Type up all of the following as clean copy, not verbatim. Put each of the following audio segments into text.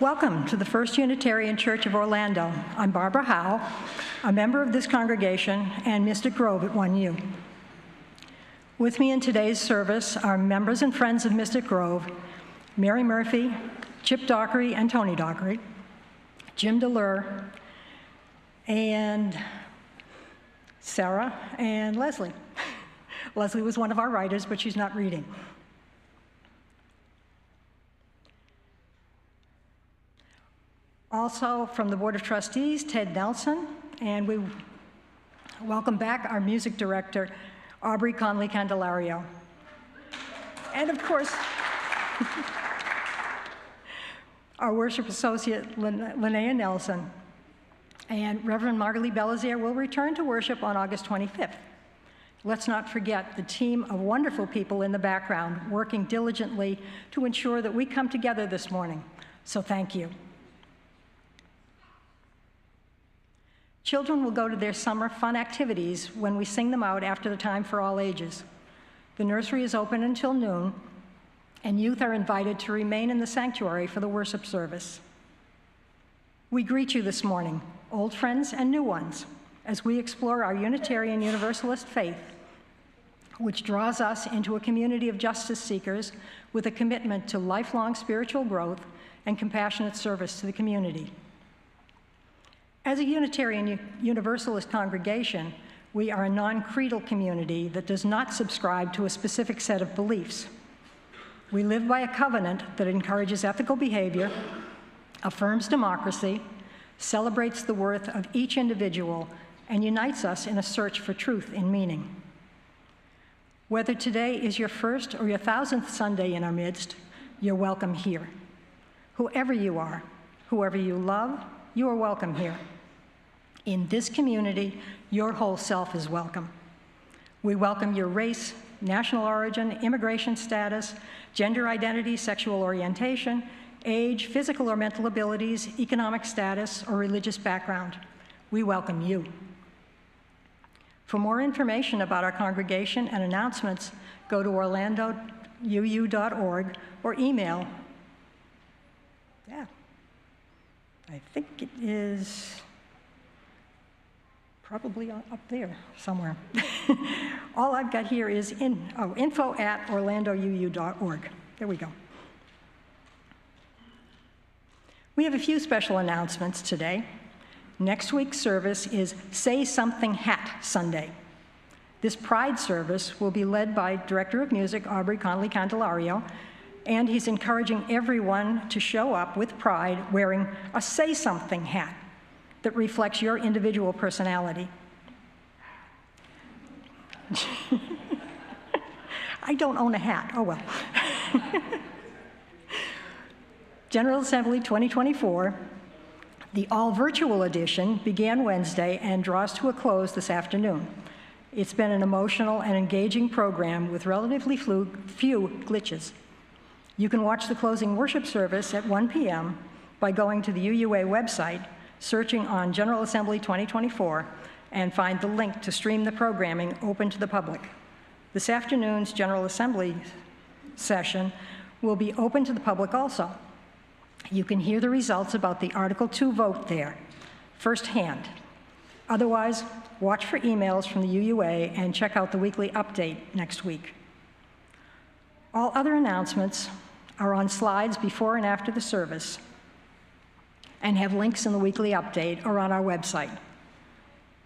Welcome to the First Unitarian Church of Orlando. I'm Barbara Howe, a member of this congregation and Mystic Grove at 1U. With me in today's service are members and friends of Mystic Grove, Mary Murphy, Chip Dockery and Tony Dockery, Jim DeLure, and Sarah and Leslie. Leslie was one of our writers, but she's not reading. Also from the Board of Trustees, Ted Nelson, and we welcome back our music director, Aubrey Conley-Candelario. And of course, our worship associate, Linnea Nelson. And Reverend Margalie Belazier will return to worship on August 25th. Let's not forget the team of wonderful people in the background working diligently to ensure that we come together this morning. So thank you. Children will go to their summer fun activities when we sing them out after the time for all ages. The nursery is open until noon, and youth are invited to remain in the sanctuary for the worship service. We greet you this morning, old friends and new ones, as we explore our Unitarian Universalist faith, which draws us into a community of justice seekers with a commitment to lifelong spiritual growth and compassionate service to the community. As a Unitarian Universalist congregation, we are a non-creedal community that does not subscribe to a specific set of beliefs. We live by a covenant that encourages ethical behavior, affirms democracy, celebrates the worth of each individual, and unites us in a search for truth and meaning. Whether today is your first or your 1000th Sunday in our midst, you're welcome here. Whoever you are, whoever you love, you are welcome here. In this community, your whole self is welcome. We welcome your race, national origin, immigration status, gender identity, sexual orientation, age, physical or mental abilities, economic status, or religious background. We welcome you. For more information about our congregation and announcements, go to orlandouu.org or email. I think it is probably up there somewhere. All I've got here is info@orlandouu.org. There we go. We have a few special announcements today. Next week's service is Say Something Hat Sunday. This Pride service will be led by Director of Music Aubrey Conley-Candelario, and he's encouraging everyone to show up with pride wearing a Say Something hat that reflects your individual personality. I don't own a hat, oh well. General Assembly 2024, the all-virtual edition began Wednesday and draws to a close this afternoon. It's been an emotional and engaging program with relatively few glitches. You can watch the closing worship service at 1 p.m. by going to the UUA website, searching on General Assembly 2024, and find the link to stream the programming open to the public. This afternoon's General Assembly session will be open to the public also. You can hear the results about the Article 2 vote there, firsthand. Otherwise, watch for emails from the UUA and check out the weekly update next week. All other announcements are on slides before and after the service and have links in the weekly update or on our website.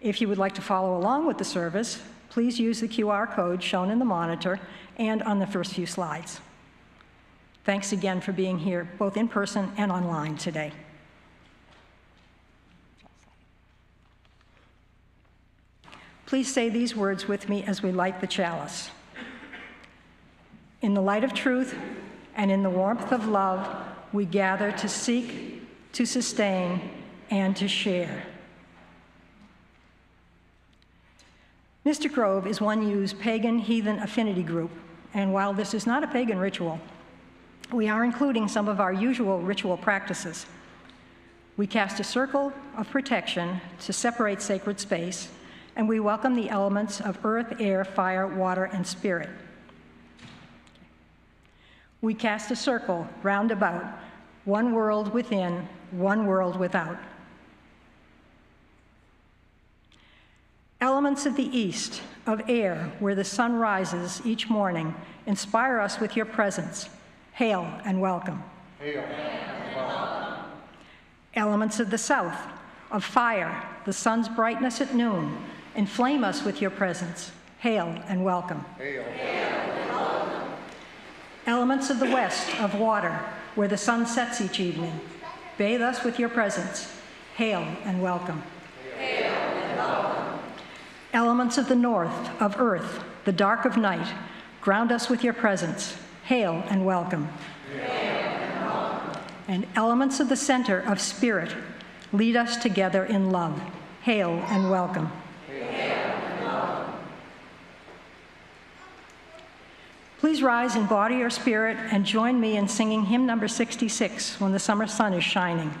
If you would like to follow along with the service, please use the QR code shown in the monitor and on the first few slides. Thanks again for being here, both in person and online today. Please say these words with me as we light the chalice. In the light of truth and in the warmth of love, we gather to seek, to sustain, and to share. Mystic Grove is 1U's pagan heathen affinity group, and while this is not a pagan ritual, we are including some of our usual ritual practices. We cast a circle of protection to separate sacred space, and we welcome the elements of earth, air, fire, water, and spirit. We cast a circle round about one world within, one world without. Elements of the east, of air, where the sun rises each morning, inspire us with your presence. Hail and welcome. Hail and welcome. Elements of the south, of fire, the sun's brightness at noon, inflame us with your presence. Hail and welcome. Hail and welcome. Elements of the west, of water, where the sun sets each evening, bathe us with your presence. Hail and welcome. Hail and welcome. Elements of the north, of earth, the dark of night, ground us with your presence. Hail and welcome. Hail and welcome. And elements of the center, of spirit, lead us together in love. Hail and welcome. Hail and welcome. Please rise in body or spirit and join me in singing hymn number 66, When the Summer Sun is Shining.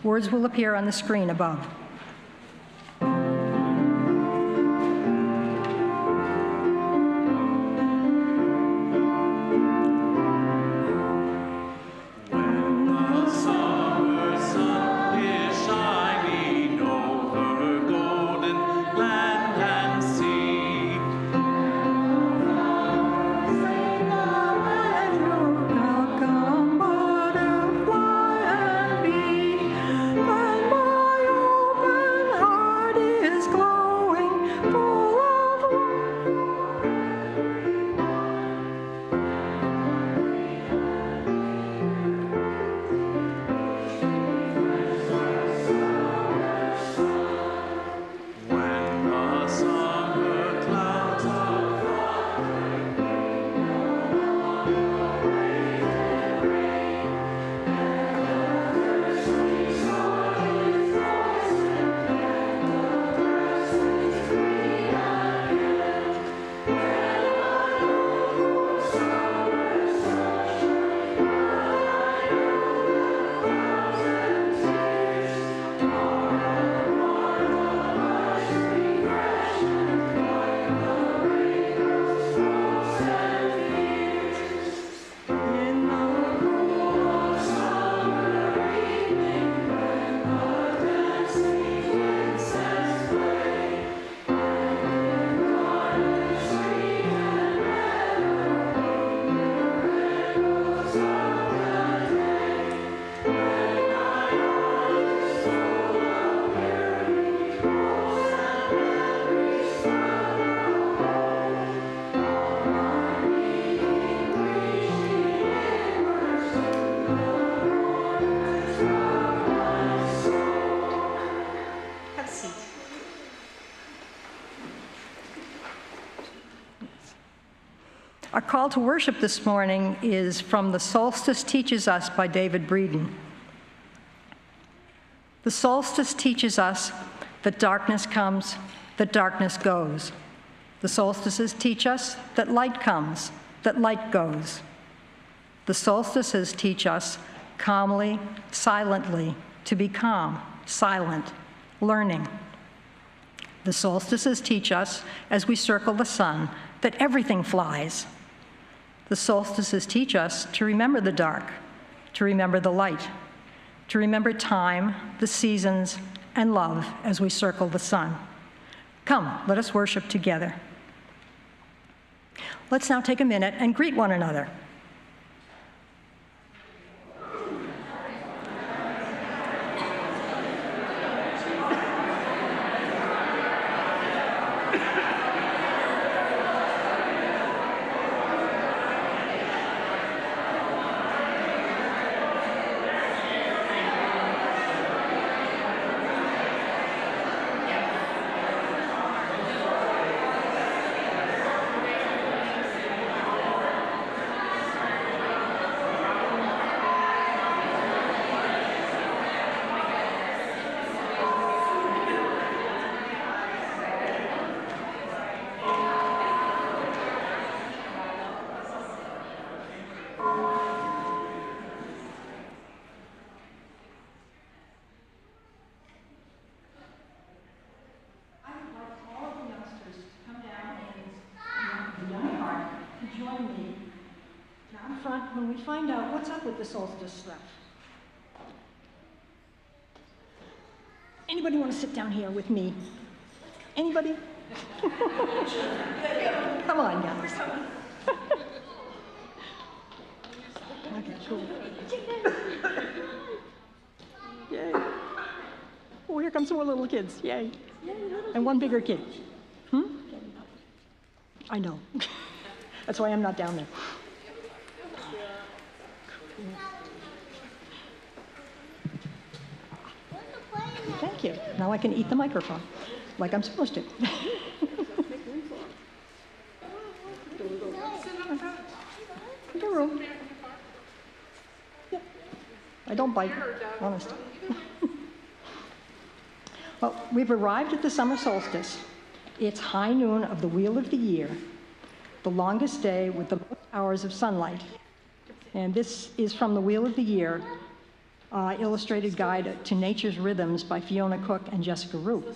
Words will appear on the screen above. Our call to worship this morning is from the Solstice Teaches Us by David Breeden. The solstice teaches us that darkness comes, that darkness goes. The solstices teach us that light comes, that light goes. The solstices teach us calmly, silently, to be calm, silent, learning. The solstices teach us, as we circle the sun, that everything flies. The solstices teach us to remember the dark, to remember the light, to remember time, the seasons, and love as we circle the sun. Come, let us worship together. Let's now take a minute and greet one another. When we find out what's up with the solstice stuff. Anybody want to sit down here with me? Anybody? Come on, guys. Okay, cool. Yay. Oh, here comes more little kids. Yay. And one bigger kid. I know. That's why I'm not down there. Thank you. Now I can eat the microphone like I'm supposed to. Your room. Yeah. I don't bite, honest. Well, we've arrived at the summer solstice. It's high noon of the wheel of the year, the longest day with the most hours of sunlight. And this is from the Wheel of the Year, illustrated guide to nature's rhythms by Fiona Cook and Jessica Roop.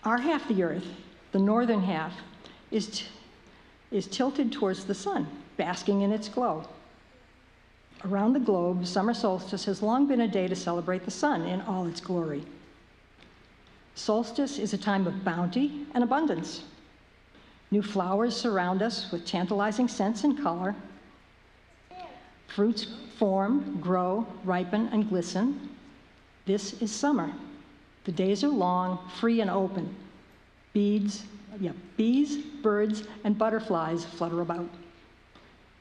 Our half the Earth, the northern half, is tilted towards the sun, basking in its glow. Around the globe, summer solstice has long been a day to celebrate the sun in all its glory. Solstice is a time of bounty and abundance. New flowers surround us with tantalizing scents and color. Fruits form, grow, ripen, and glisten. This is summer. The days are long, free, and open. Bees, birds, and butterflies flutter about.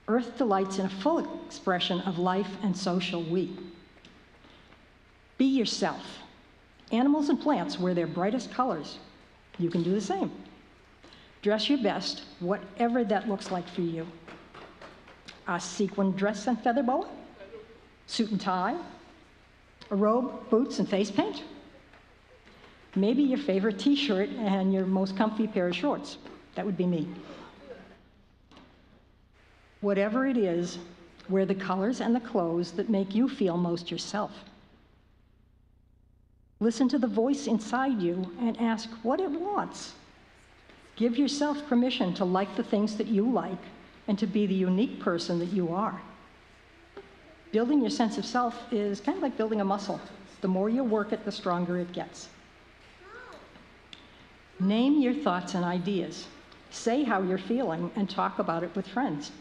Earth delights in a full expression of life and social we. Be yourself. Animals and plants wear their brightest colors. You can do the same. Dress your best, whatever that looks like for you. A sequin dress and feather boa, suit and tie, a robe, boots, and face paint. Maybe your favorite t-shirt and your most comfy pair of shorts. That would be me. Whatever it is, wear the colors and the clothes that make you feel most yourself. Listen to the voice inside you and ask what it wants. Give yourself permission to like the things that you like and to be the unique person that you are. Building your sense of self is kind of like building a muscle. The more you work it, the stronger it gets. Name your thoughts and ideas. Say how you're feeling and talk about it with friends.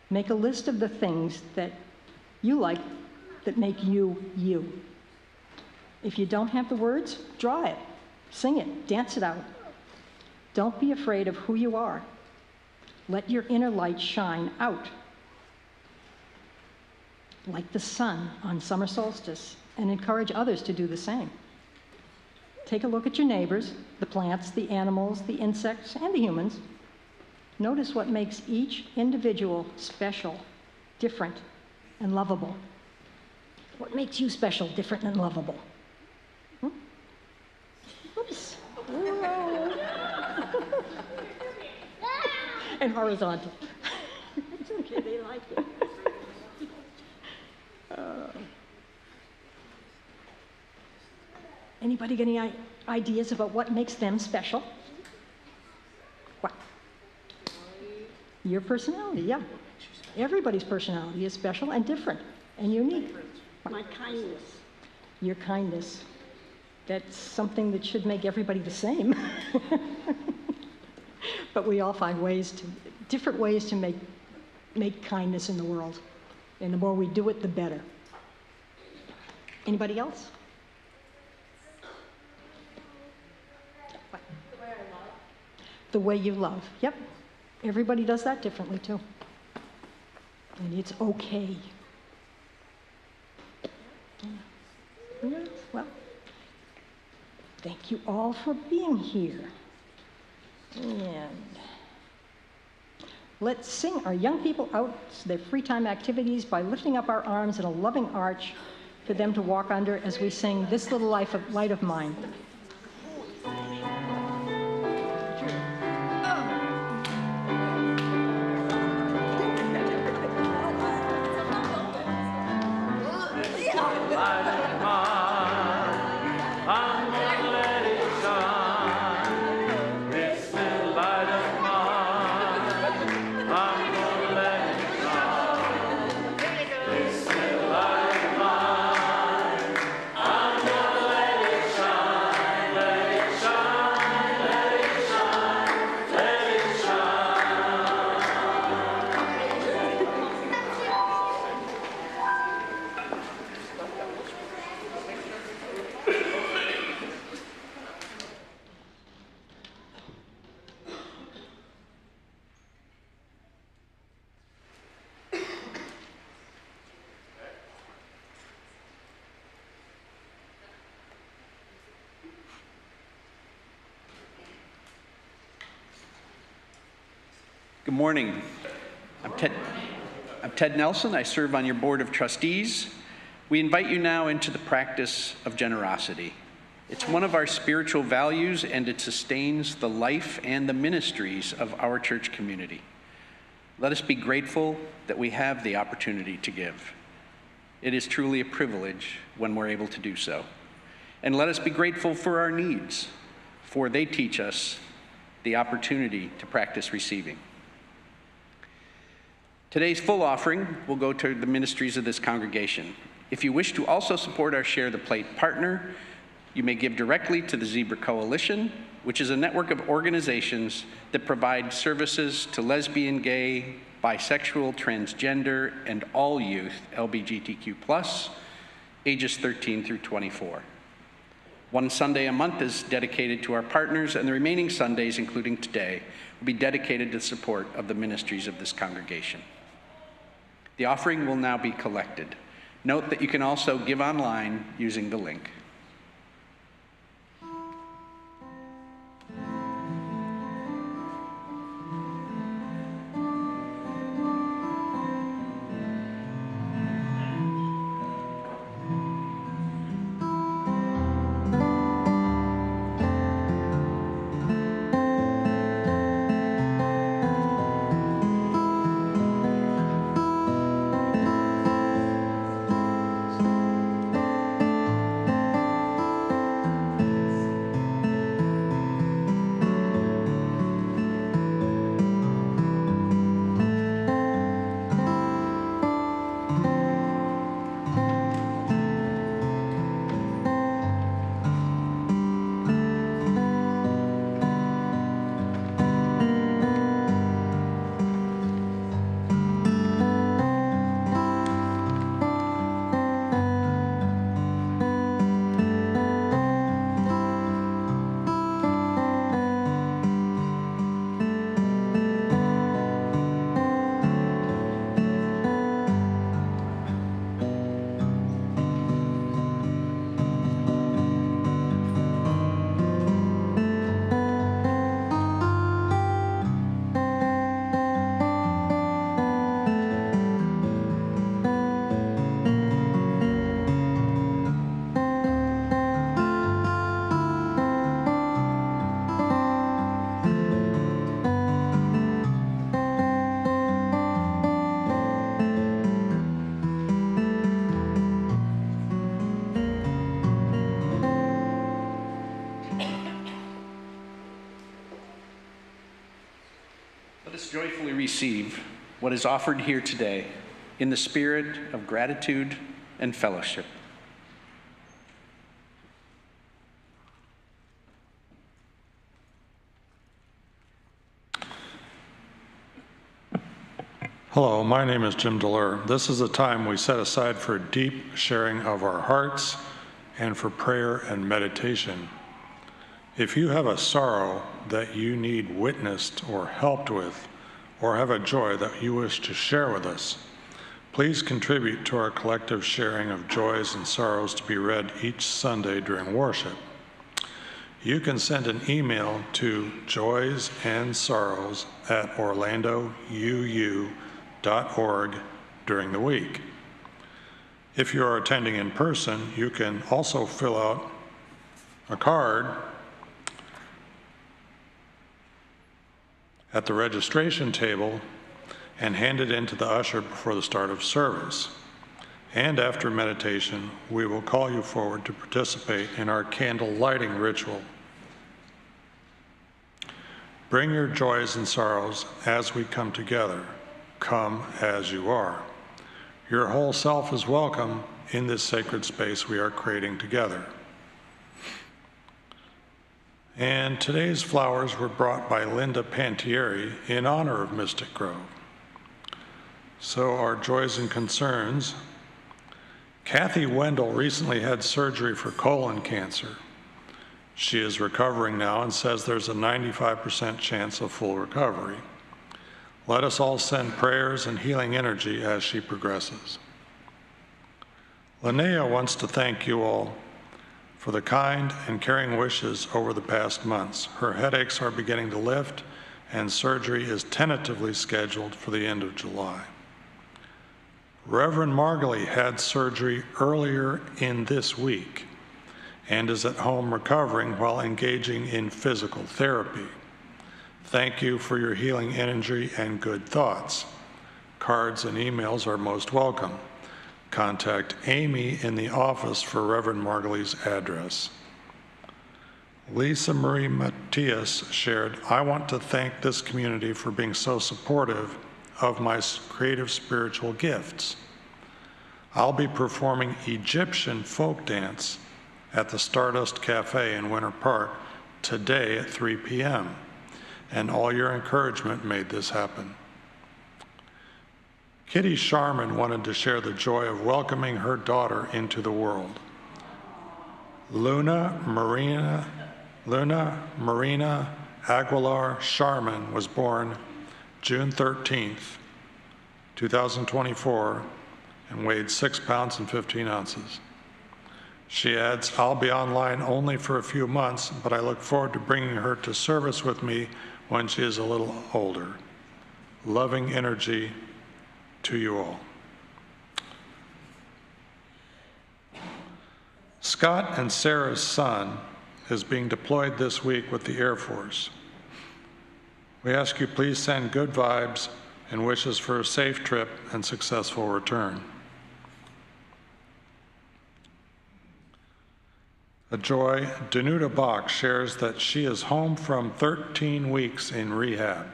Make a list of the things that you like that make you, you. If you don't have the words, draw it, sing it, dance it out. Don't be afraid of who you are. Let your inner light shine out. Like the sun on summer solstice, and encourage others to do the same. Take a look at your neighbors, the plants, the animals, the insects, and the humans. Notice what makes each individual special, different, and lovable. What makes you special, different, and lovable? Oops. And horizontal. It's okay, they like it. Anybody get any ideas about what makes them special? What? Your personality, yeah. Everybody's personality is special and different and unique. My kindness. Your kindness. That's something that should make everybody the same. But we all find different ways to make kindness in the world. And the more we do it, the better. Anybody else? What? The way I love. The way you love. Yep. Everybody does that differently, too. And it's okay. Yeah. Well, thank you all for being here. And let's sing our young people out their free time activities by lifting up our arms in a loving arch for them to walk under as we sing This Little Light of Mine. I'm Good morning. I'm Ted Nelson. I serve on your board of trustees. We invite you now into the practice of generosity. It's one of our spiritual values, and it sustains the life and the ministries of our church community. Let us be grateful that we have the opportunity to give. It is truly a privilege when we're able to do so. And let us be grateful for our needs, for they teach us the opportunity to practice receiving. Today's full offering will go to the ministries of this congregation. If you wish to also support our Share the Plate partner, you may give directly to the Zebra Coalition, which is a network of organizations that provide services to lesbian, gay, bisexual, transgender, and all youth, LGBTQ+, ages 13 through 24. One Sunday a month is dedicated to our partners, and the remaining Sundays, including today, will be dedicated to support of the ministries of this congregation. The offering will now be collected. Note that you can also give online using the link. Let us joyfully receive what is offered here today in the spirit of gratitude and fellowship. Hello, my name is Jim Delur. This is a time we set aside for deep sharing of our hearts and for prayer and meditation. If you have a sorrow that you need witnessed or helped with, or have a joy that you wish to share with us, please contribute to our collective sharing of joys and sorrows to be read each Sunday during worship. You can send an email to joysandsorrows@orlandouu.org during the week. If you are attending in person, you can also fill out a card at the registration table and hand it in to the usher before the start of service. And after meditation, we will call you forward to participate in our candle lighting ritual. Bring your joys and sorrows as we come together. Come as you are. Your whole self is welcome in this sacred space we are creating together. And today's flowers were brought by Linda Pantieri in honor of Mystic Grove. So our joys and concerns. Kathy Wendell recently had surgery for colon cancer. She is recovering now and says there's a 95% chance of full recovery. Let us all send prayers and healing energy as she progresses. Linnea wants to thank you all for the kind and caring wishes over the past months. Her headaches are beginning to lift and surgery is tentatively scheduled for the end of July. Reverend Margley had surgery earlier in this week and is at home recovering while engaging in physical therapy. Thank you for your healing energy and good thoughts. Cards and emails are most welcome. Contact Amy in the office for Reverend Margley's address. Lisa Marie Matias shared, I want to thank this community for being so supportive of my creative spiritual gifts. I'll be performing Egyptian folk dance at the Stardust Cafe in Winter Park today at 3 p.m., and all your encouragement made this happen. Kitty Sharman wanted to share the joy of welcoming her daughter into the world. Luna Marina Aguilar Sharman was born June 13th, 2024, and weighed 6 pounds and 15 ounces. She adds, I'll be online only for a few months, but I look forward to bringing her to service with me when she is a little older. Loving energy to you all. Scott and Sarah's son is being deployed this week with the Air Force. We ask you please send good vibes and wishes for a safe trip and successful return. A joy, Danuta Bach shares that she is home from 13 weeks in rehab.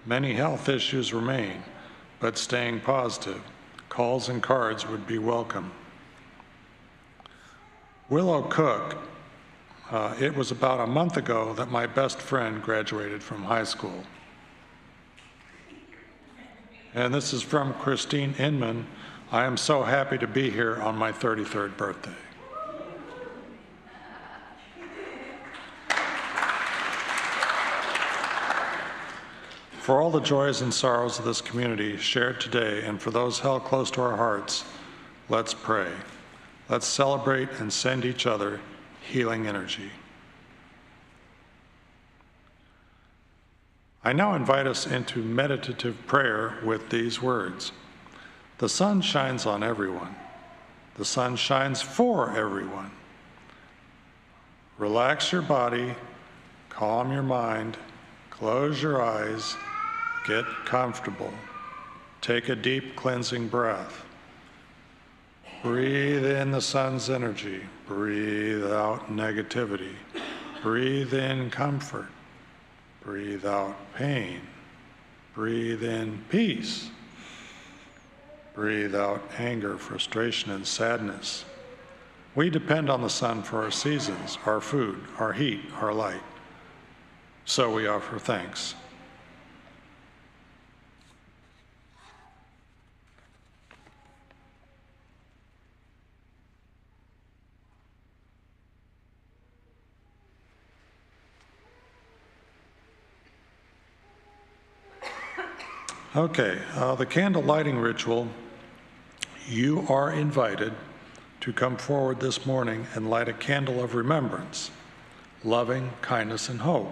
Many health issues remain, but staying positive. Calls and cards would be welcome. Willow Cook, it was about a month ago that my best friend graduated from high school. And this is from Christine Inman. I am so happy to be here on my 33rd birthday. For all the joys and sorrows of this community shared today, and for those held close to our hearts, let's pray. Let's celebrate and send each other healing energy. I now invite us into meditative prayer with these words. The sun shines on everyone. The sun shines for everyone. Relax your body, calm your mind, close your eyes, get comfortable. Take a deep cleansing breath. Breathe in the sun's energy. Breathe out negativity. Breathe in comfort. Breathe out pain. Breathe in peace. Breathe out anger, frustration, and sadness. We depend on the sun for our seasons, our food, our heat, our light. So we offer thanks. Okay, the candle lighting ritual, you are invited to come forward this morning and light a candle of remembrance, loving kindness and hope.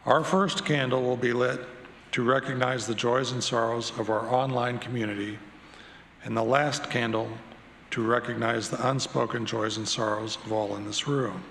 Our first candle will be lit to recognize the joys and sorrows of our online community, and the last candle to recognize the unspoken joys and sorrows of all in this room.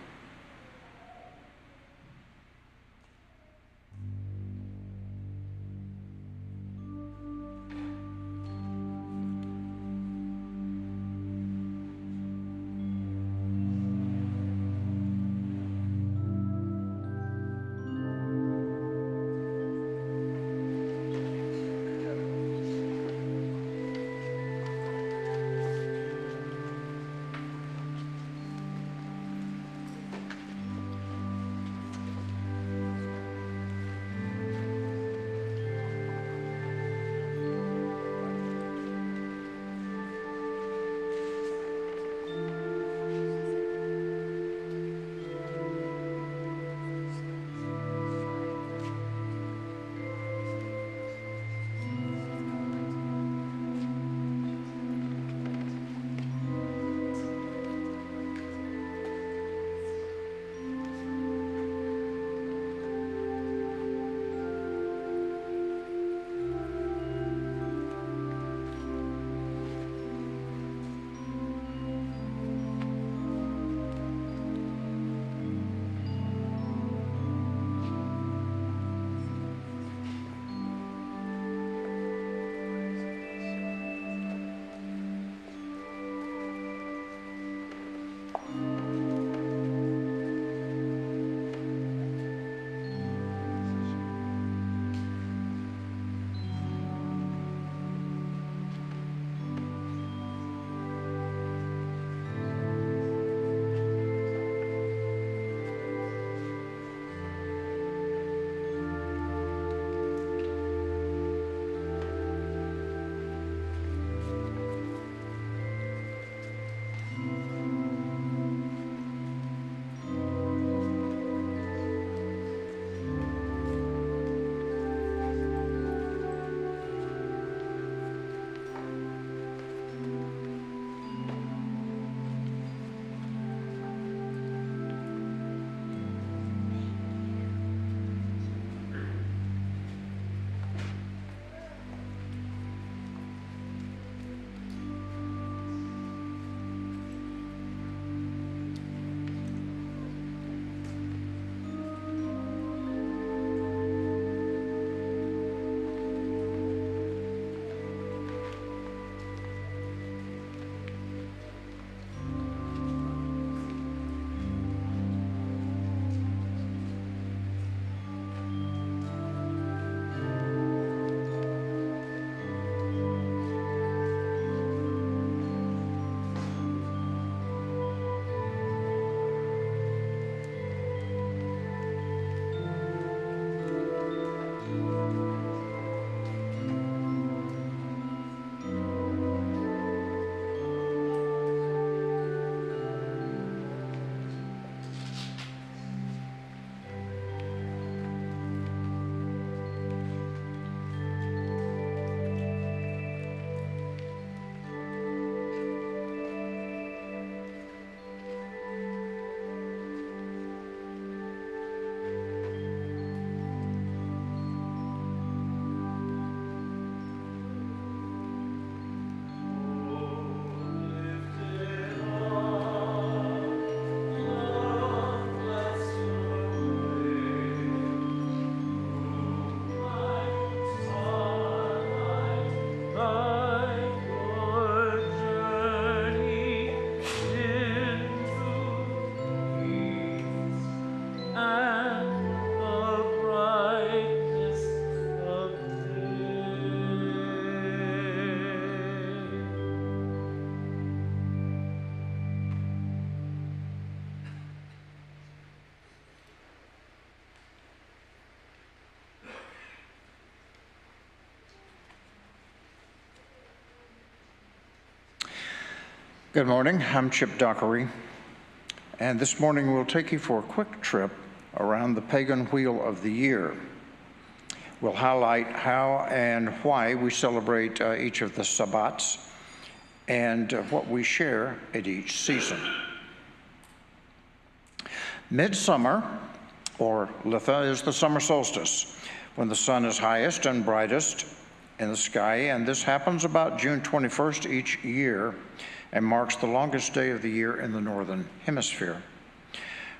Good morning, I'm Chip Dockery, and this morning we'll take you for a quick trip around the pagan wheel of the year. We'll highlight how and why we celebrate each of the Sabbats and what we share at each season. Midsummer, or Litha, is the summer solstice, when the sun is highest and brightest in the sky, and this happens about June 21st each year and marks the longest day of the year in the northern hemisphere.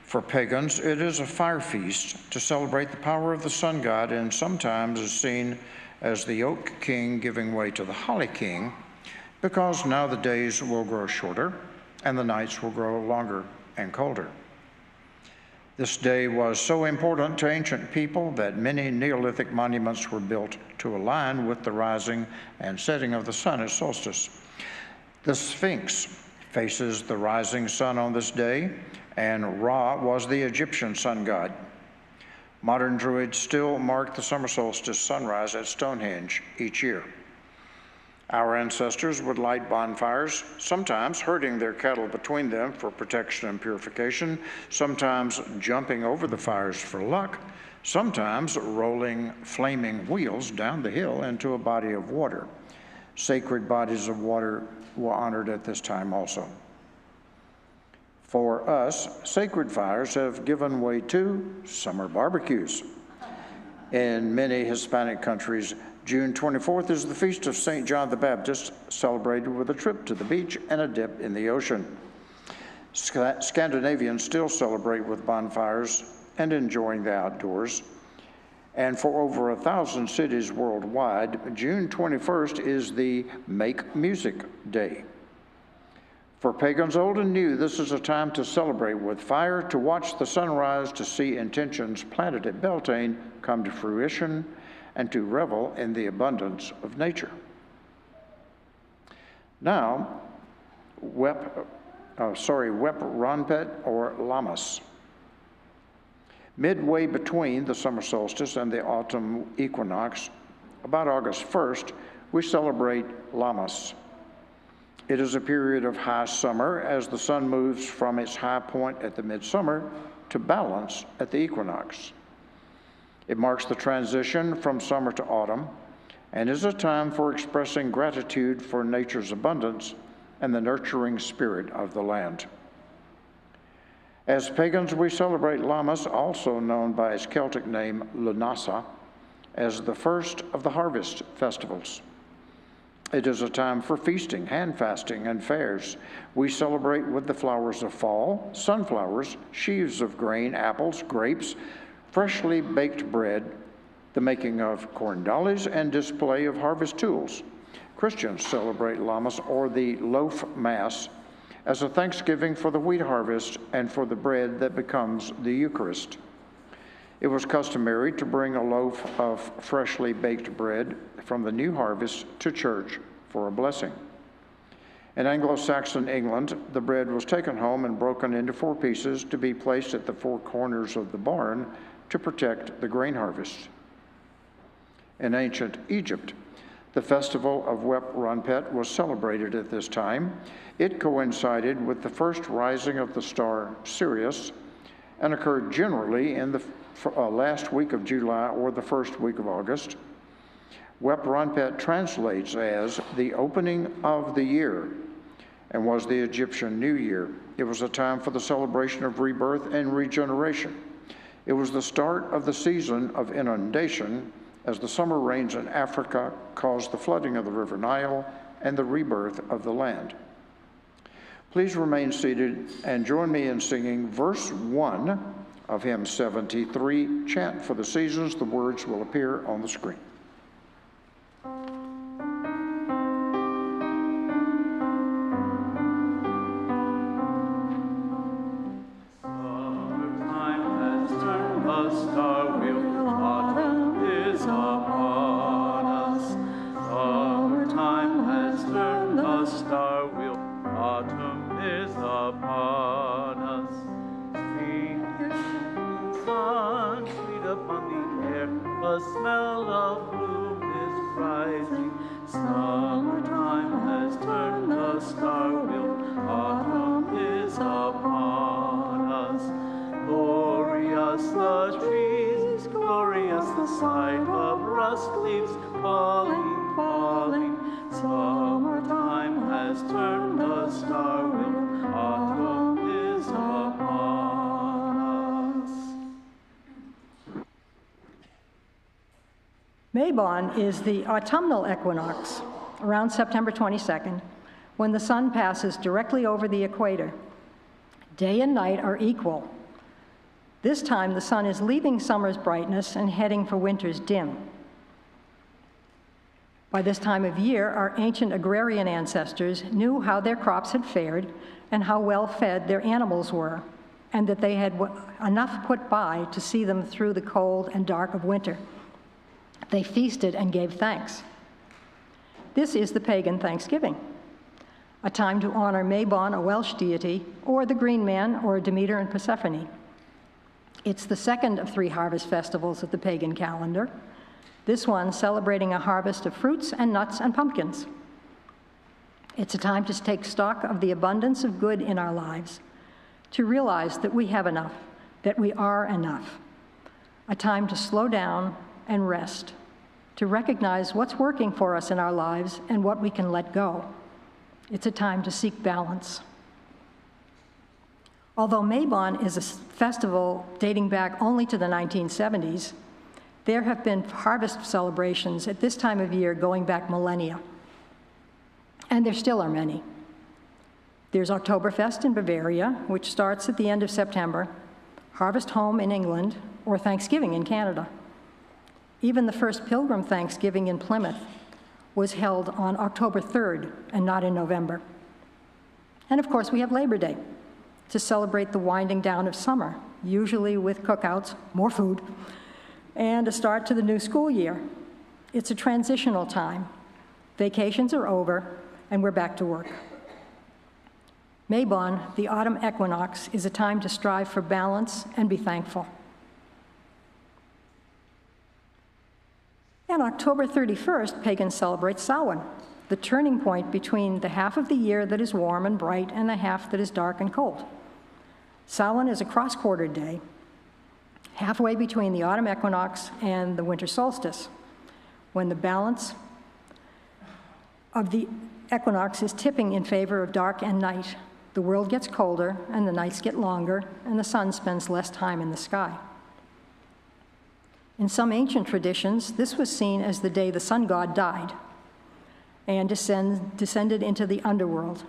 For pagans, it is a fire feast to celebrate the power of the sun god, and sometimes is seen as the oak king giving way to the holly king, because now the days will grow shorter and the nights will grow longer and colder. This day was so important to ancient people that many Neolithic monuments were built to align with the rising and setting of the sun at solstice. The Sphinx faces the rising sun on this day, and Ra was the Egyptian sun god. Modern Druids still mark the summer solstice sunrise at Stonehenge each year. Our ancestors would light bonfires, sometimes herding their cattle between them for protection and purification, sometimes jumping over the fires for luck, sometimes rolling flaming wheels down the hill into a body of water. Sacred bodies of water were honored at this time also. For us, sacred fires have given way to summer barbecues. In many Hispanic countries, June 24th is the feast of St. John the Baptist, celebrated with a trip to the beach and a dip in the ocean. Scandinavians still celebrate with bonfires and enjoying the outdoors. And for over 1,000 cities worldwide, June 21st is the Make Music Day. For pagans old and new, this is a time to celebrate with fire, to watch the sunrise, to see intentions planted at Beltane come to fruition, and to revel in the abundance of nature. Now, Wep Ronpet, or Lammas. Midway between the summer solstice and the autumn equinox, about August 1st, we celebrate Lammas. It is a period of high summer as the sun moves from its high point at the midsummer to balance at the equinox. It marks the transition from summer to autumn and is a time for expressing gratitude for nature's abundance and the nurturing spirit of the land. As pagans, we celebrate Lammas, also known by its Celtic name Lunasa, as the first of the harvest festivals. It is a time for feasting, hand fasting, and fairs. We celebrate with the flowers of fall, sunflowers, sheaves of grain, apples, grapes, freshly baked bread, the making of corn dollies, and display of harvest tools. Christians celebrate Lammas, or the loaf mass, as a thanksgiving for the wheat harvest and for the bread that becomes the Eucharist. It was customary to bring a loaf of freshly baked bread from the new harvest to church for a blessing. In Anglo-Saxon England, the bread was taken home and broken into 4 pieces to be placed at the 4 corners of the barn to protect the grain harvest. In ancient Egypt, the festival of Wep Ronpet was celebrated at this time. It coincided with the first rising of the star Sirius and occurred generally in the last week of July or the first week of August. Wep Ronpet translates as the opening of the year and was the Egyptian New Year. It was a time for the celebration of rebirth and regeneration. It was the start of the season of inundation, as the summer rains in Africa caused the flooding of the River Nile and the rebirth of the land. Please remain seated and join me in singing verse 1 of hymn 73, Chant for the Seasons. The words will appear on the screen. Mabon is the autumnal equinox, around September 22nd, when the sun passes directly over the equator. Day and night are equal. This time, the sun is leaving summer's brightness and heading for winter's dim. By this time of year, our ancient agrarian ancestors knew how their crops had fared and how well fed their animals were, and that they had enough put by to see them through the cold and dark of winter. They feasted and gave thanks. This is the pagan Thanksgiving, a time to honor Mabon, a Welsh deity, or the Green Man, or Demeter and Persephone. It's the second of 3 harvest festivals of the pagan calendar, this one celebrating a harvest of fruits and nuts and pumpkins. It's a time to take stock of the abundance of good in our lives, to realize that we have enough, that we are enough. A time to slow down and rest, to recognize what's working for us in our lives and what we can let go. It's a time to seek balance. Although Mabon is a festival dating back only to the 1970s, there have been harvest celebrations at this time of year going back millennia. And there still are many. There's Oktoberfest in Bavaria, which starts at the end of September, Harvest Home in England, or Thanksgiving in Canada. Even the first Pilgrim Thanksgiving in Plymouth was held on October 3rd and not in November. And of course, we have Labor Day to celebrate the winding down of summer, usually with cookouts, more food, and a start to the new school year. It's a transitional time. Vacations are over, and we're back to work. Mabon, the autumn equinox, is a time to strive for balance and be thankful. On October 31st, pagans celebrate Samhain, the turning point between the half of the year that is warm and bright and the half that is dark and cold. Samhain is a cross-quarter day, halfway between the autumn equinox and the winter solstice, when the balance of the equinox is tipping in favor of dark and night. The world gets colder, and the nights get longer, and the sun spends less time in the sky. In some ancient traditions, this was seen as the day the sun god died and descended into the underworld.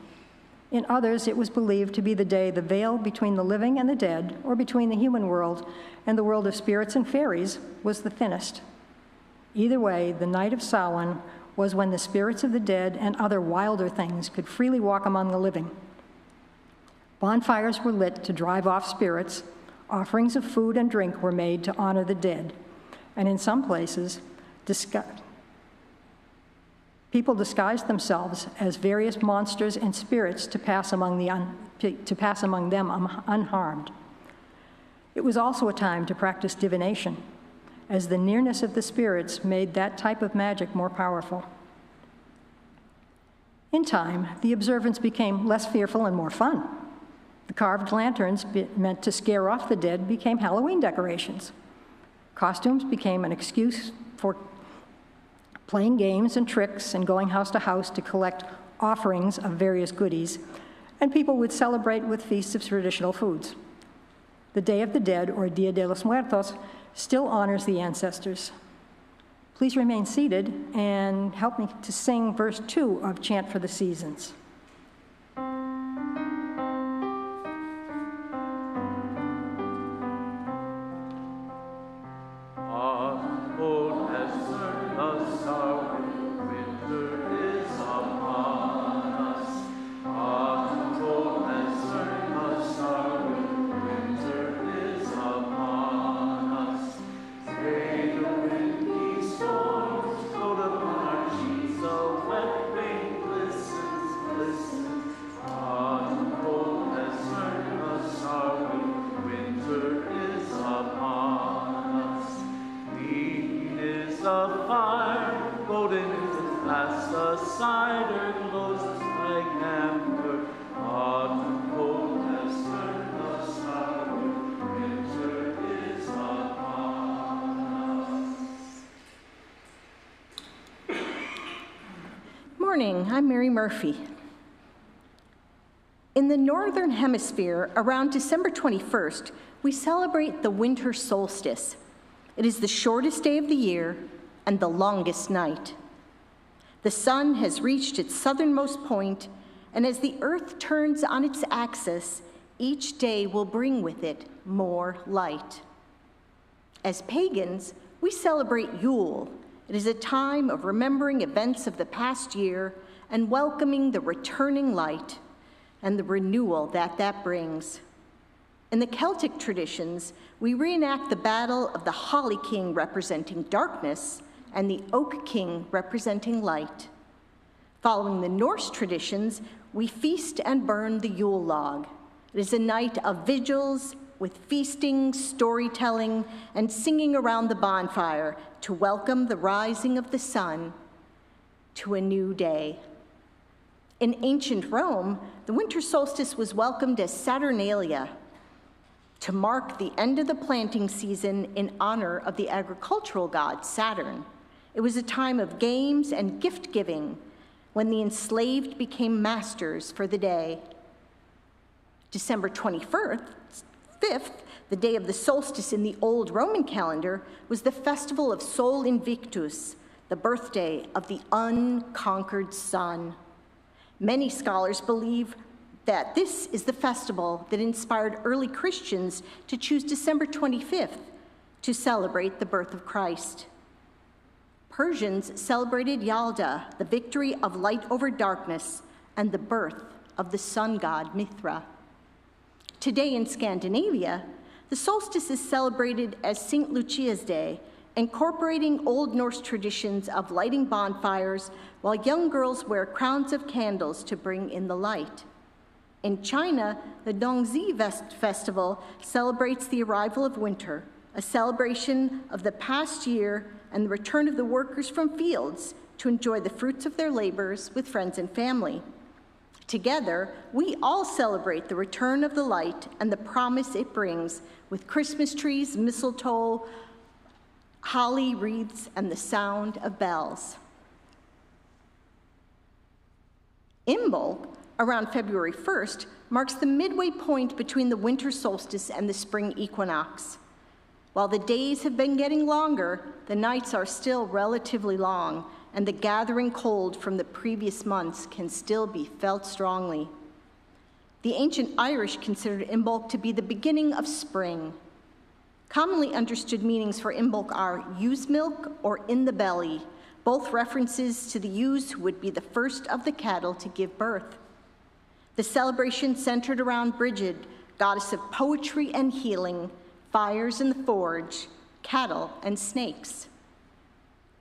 In others, it was believed to be the day the veil between the living and the dead, or between the human world and the world of spirits and fairies, was the thinnest. Either way, the night of Samhain was when the spirits of the dead and other wilder things could freely walk among the living. Bonfires were lit to drive off spirits, offerings of food and drink were made to honor the dead, and in some places, people disguised themselves as various monsters and spirits to pass among them unharmed. It was also a time to practice divination, as the nearness of the spirits made that type of magic more powerful. In time, the observance became less fearful and more fun. The carved lanterns meant to scare off the dead became Halloween decorations. Costumes became an excuse for playing games and tricks and going house to house to collect offerings of various goodies, and people would celebrate with feasts of traditional foods. The Day of the Dead, or Dia de los Muertos, still honors the ancestors. Please remain seated and help me to sing verse 2 of Chant for the Seasons. I'm Mary Murphy. In the Northern Hemisphere, around December 21st, we celebrate the winter solstice. It is the shortest day of the year, and the longest night. The sun has reached its southernmost point, and as the earth turns on its axis, each day will bring with it more light. As pagans, we celebrate Yule. It is a time of remembering events of the past year and welcoming the returning light and the renewal that brings. In the Celtic traditions, we reenact the battle of the Holly King representing darkness and the Oak King representing light. Following the Norse traditions, we feast and burn the Yule log. It is a night of vigils with feasting, storytelling, and singing around the bonfire to welcome the rising of the sun to a new day. In ancient Rome, the winter solstice was welcomed as Saturnalia, to mark the end of the planting season in honor of the agricultural god Saturn. It was a time of games and gift-giving when the enslaved became masters for the day. December 25th, the day of the solstice in the old Roman calendar, was the festival of Sol Invictus, the birthday of the unconquered sun. Many scholars believe that this is the festival that inspired early Christians to choose December 25th to celebrate the birth of Christ. Persians celebrated Yalda, the victory of light over darkness, and the birth of the sun god Mithra. Today in Scandinavia, the solstice is celebrated as St. Lucia's Day, incorporating Old Norse traditions of lighting bonfires while young girls wear crowns of candles to bring in the light. In China, the Dongzhi Festival celebrates the arrival of winter, a celebration of the past year and the return of the workers from fields to enjoy the fruits of their labors with friends and family. Together, we all celebrate the return of the light and the promise it brings with Christmas trees, mistletoe, holly wreaths, and the sound of bells. Imbolc, around February 1st, marks the midway point between the winter solstice and the spring equinox. While the days have been getting longer, the nights are still relatively long, and the gathering cold from the previous months can still be felt strongly. The ancient Irish considered Imbolc to be the beginning of spring. Commonly understood meanings for Imbolc are ewe's milk or in the belly, both references to the ewes who would be the first of the cattle to give birth. The celebration centered around Brigid, goddess of poetry and healing, fires in the forge, cattle, and snakes.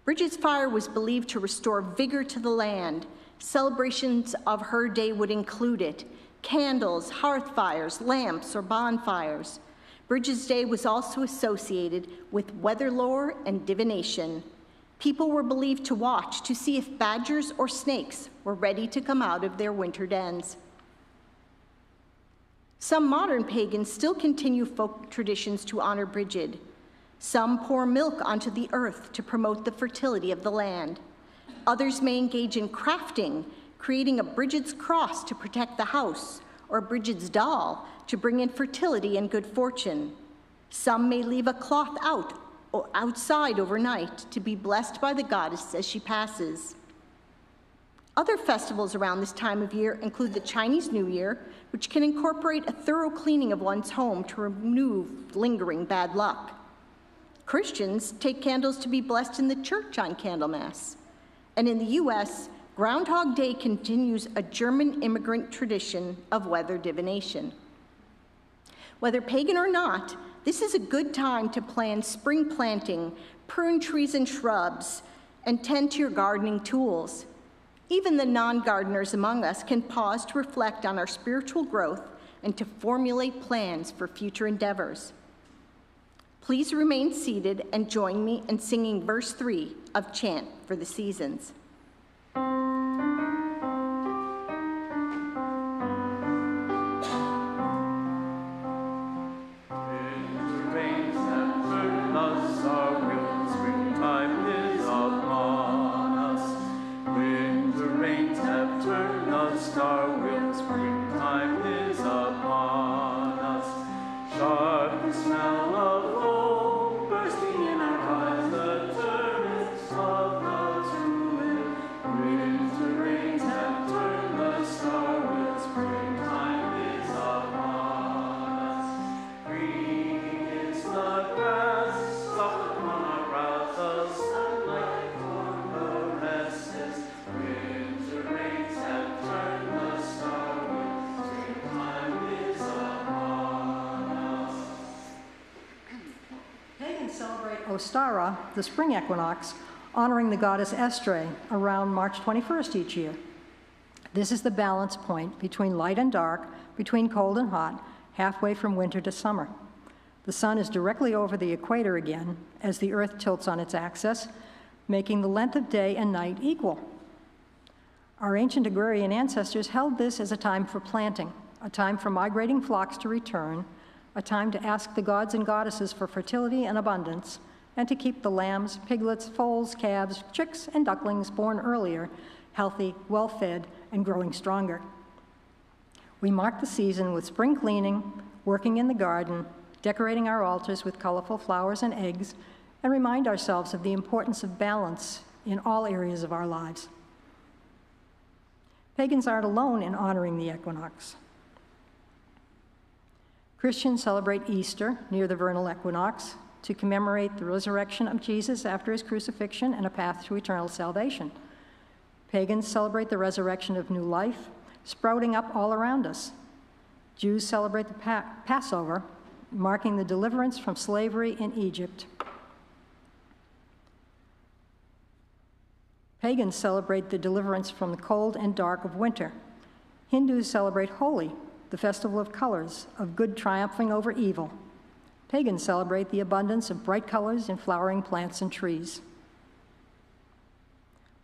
Brigid's fire was believed to restore vigor to the land. Celebrations of her day would include it: candles, hearth fires, lamps, or bonfires. Brigid's Day was also associated with weather lore and divination. People were believed to watch to see if badgers or snakes were ready to come out of their winter dens. Some modern pagans still continue folk traditions to honor Brigid. Some pour milk onto the earth to promote the fertility of the land. Others may engage in crafting, creating a Brigid's cross to protect the house, or Brigid's doll to bring in fertility and good fortune. Some may leave a cloth outside overnight to be blessed by the goddess as she passes. Other festivals around this time of year include the Chinese New Year, which can incorporate a thorough cleaning of one's home to remove lingering bad luck. Christians take candles to be blessed in the church on Candlemas. And in the US, Groundhog Day continues a German immigrant tradition of weather divination. Whether pagan or not, this is a good time to plan spring planting, prune trees and shrubs, and tend to your gardening tools. Even the non-gardeners among us can pause to reflect on our spiritual growth and to formulate plans for future endeavors. Please remain seated and join me in singing verse 3 of Chant for the Seasons. Smell of hope bursting in our eyes, the turret Ostara, the spring equinox, honoring the goddess Estrae around March 21st each year. This is the balance point between light and dark, between cold and hot, halfway from winter to summer. The sun is directly over the equator again as the Earth tilts on its axis, making the length of day and night equal. Our ancient agrarian ancestors held this as a time for planting, a time for migrating flocks to return, a time to ask the gods and goddesses for fertility and abundance, and to keep the lambs, piglets, foals, calves, chicks, and ducklings born earlier, healthy, well-fed, and growing stronger. We mark the season with spring cleaning, working in the garden, decorating our altars with colorful flowers and eggs, and remind ourselves of the importance of balance in all areas of our lives. Pagans aren't alone in honoring the equinox. Christians celebrate Easter near the vernal equinox to commemorate the resurrection of Jesus after his crucifixion and a path to eternal salvation. Pagans celebrate the resurrection of new life, sprouting up all around us. Jews celebrate the Passover, marking the deliverance from slavery in Egypt. Pagans celebrate the deliverance from the cold and dark of winter. Hindus celebrate Holi, the festival of colors, of good triumphing over evil. Pagans celebrate the abundance of bright colors in flowering plants and trees.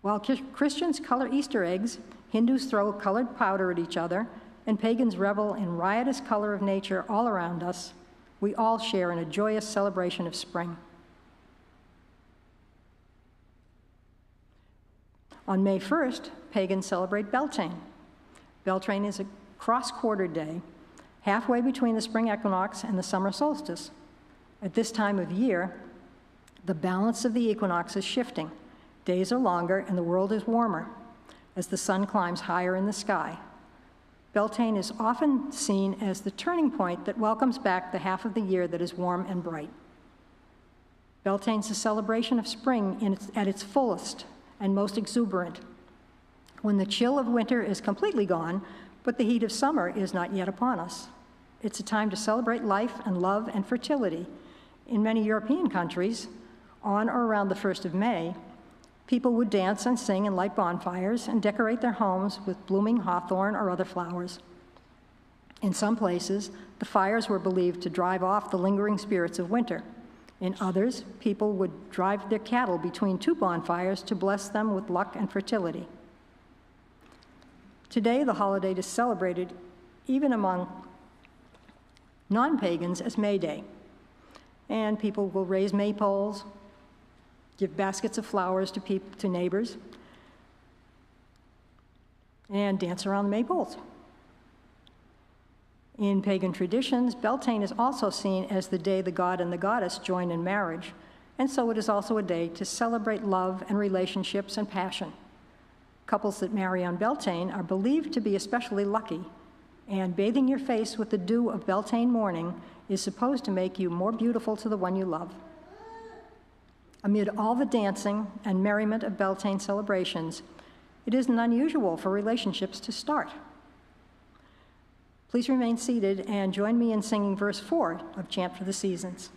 While Christians color Easter eggs, Hindus throw colored powder at each other, and pagans revel in riotous color of nature all around us, we all share in a joyous celebration of spring. On May 1st, pagans celebrate Beltane. Beltane is a cross-quarter day, halfway between the spring equinox and the summer solstice. At this time of year, the balance of the equinox is shifting. Days are longer and the world is warmer as the sun climbs higher in the sky. Beltane is often seen as the turning point that welcomes back the half of the year that is warm and bright. Beltane's a celebration of spring at its fullest and most exuberant, when the chill of winter is completely gone, but the heat of summer is not yet upon us. It's a time to celebrate life and love and fertility. In many European countries, on or around the 1st of May, people would dance and sing and light bonfires and decorate their homes with blooming hawthorn or other flowers. In some places, the fires were believed to drive off the lingering spirits of winter. In others, people would drive their cattle between two bonfires to bless them with luck and fertility. Today, the holiday is celebrated even among non-pagans as May Day, and people will raise maypoles, give baskets of flowers to neighbors, and dance around the maypoles. In pagan traditions, Beltane is also seen as the day the god and the goddess join in marriage, and so it is also a day to celebrate love and relationships and passion. Couples that marry on Beltane are believed to be especially lucky, and bathing your face with the dew of Beltane morning is supposed to make you more beautiful to the one you love. Amid all the dancing and merriment of Beltane celebrations, it isn't unusual for relationships to start. Please remain seated and join me in singing verse 4 of Chant for the Seasons.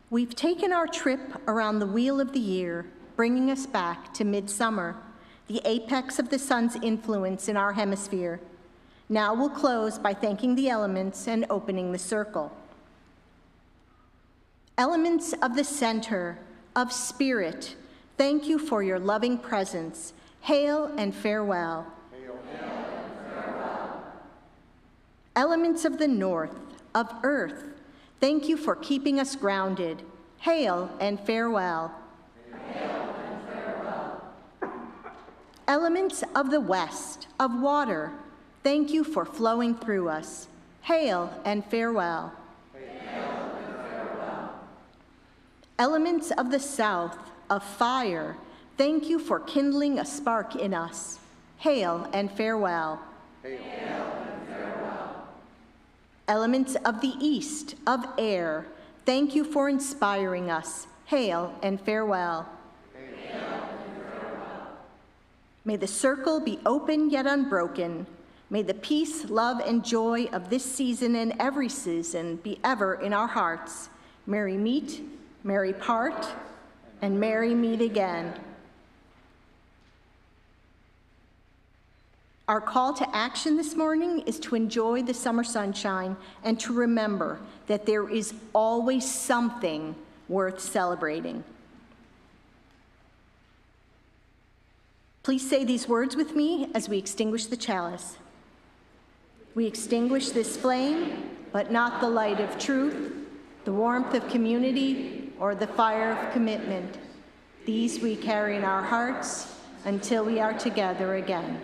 We've taken our trip around the wheel of the year, bringing us back to midsummer, the apex of the sun's influence in our hemisphere. Now we'll close by thanking the elements and opening the circle. Elements of the center, of spirit, thank you for your loving presence. Hail and farewell. Hail and farewell. Elements of the north, of earth, thank you for keeping us grounded. Hail and farewell. Hail and farewell. Elements of the west, of water, thank you for flowing through us. Hail and farewell. Hail and farewell. Elements of the south, of fire, thank you for kindling a spark in us. Hail and farewell. Hail. and farewell. Elements of the east, of air, thank you for inspiring us. Hail and farewell. Hail and farewell. May the circle be open yet unbroken. May the peace, love, and joy of this season and every season be ever in our hearts. Merry meet, merry part, and merry meet again. Our call to action this morning is to enjoy the summer sunshine and to remember that there is always something worth celebrating. Please say these words with me as we extinguish the chalice. We extinguish this flame, but not the light of truth, the warmth of community, or the fire of commitment. These we carry in our hearts until we are together again.